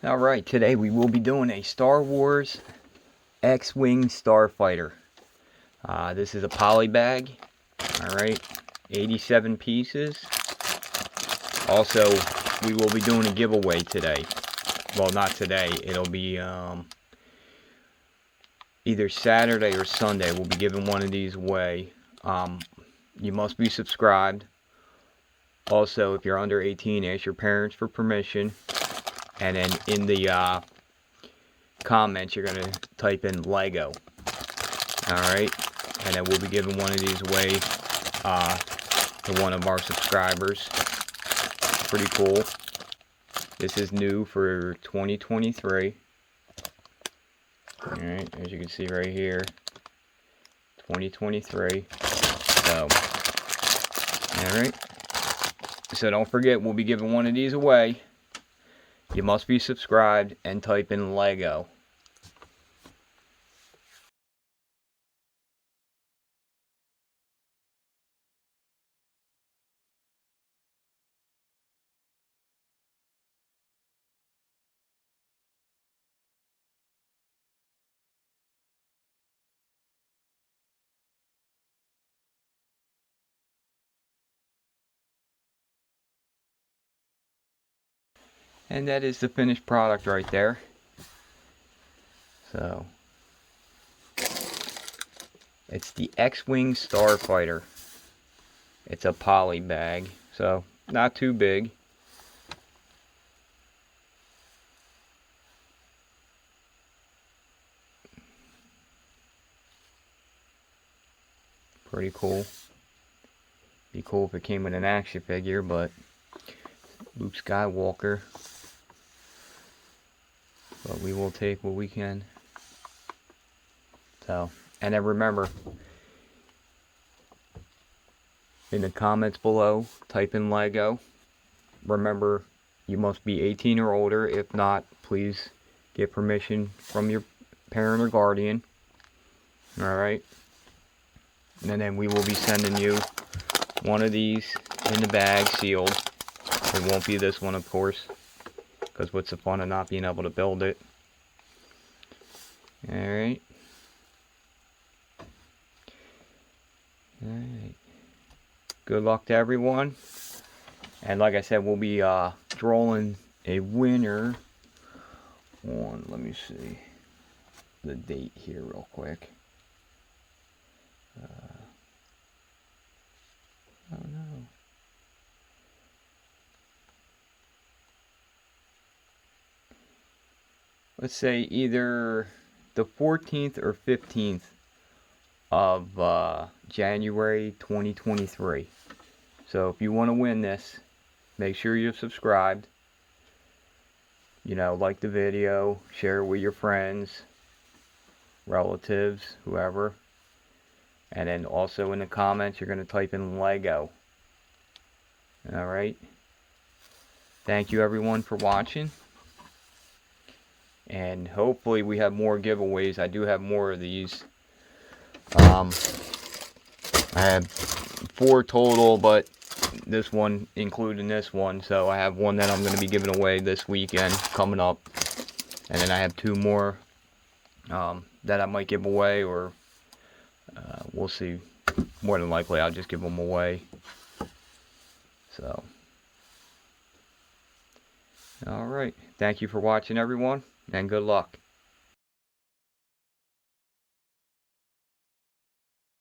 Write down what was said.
Alright, today we will be doing a Star Wars X-Wing Starfighter. This is a poly bag. Alright, 87 pieces. Also, we will be doing a giveaway today. Well, not today. It'll be either Saturday or Sunday. We'll be giving one of these away. You must be subscribed. Also, if you're under 18, ask your parents for permission. And then in the comments, you're going to type in Lego. Alright? And then we'll be giving one of these away to one of our subscribers. Pretty cool. This is new for 2023. Alright, as you can see right here. 2023. So, alright. So don't forget, we'll be giving one of these away. You must be subscribed and type in Lego. And that is the finished product right there. So, it's the X-Wing Starfighter. It's a poly bag, so not too big. Pretty cool. Be cool if it came with an action figure, but Luke Skywalker. But we will take what we can. So, and then remember, in the comments below, type in Lego. Remember, you must be 18 or older. If not, please get permission from your parent or guardian. Alright? And then we will be sending you one of these in the bag, sealed. It won't be this one, of course, because what's the fun of not being able to build it? Alright. Alright. Good luck to everyone. And like I said, we'll be drawing a winner on, let me see the date here real quick. Oh no. Let's say either the 14th or 15th of January 2023. So if you want to win this, make sure you're subscribed. You know, like the video, share it with your friends, relatives, whoever. And then also in the comments, you're going to type in Lego. Alright. Thank you everyone for watching. And hopefully we have more giveaways. I do have more of these. I have 4 total, but this one, including this one. So I have one that I'm going to be giving away this weekend coming up. And then I have 2 more that I might give away, or we'll see. More than likely I'll just give them away. So, alright. Thank you for watching everyone, and good luck.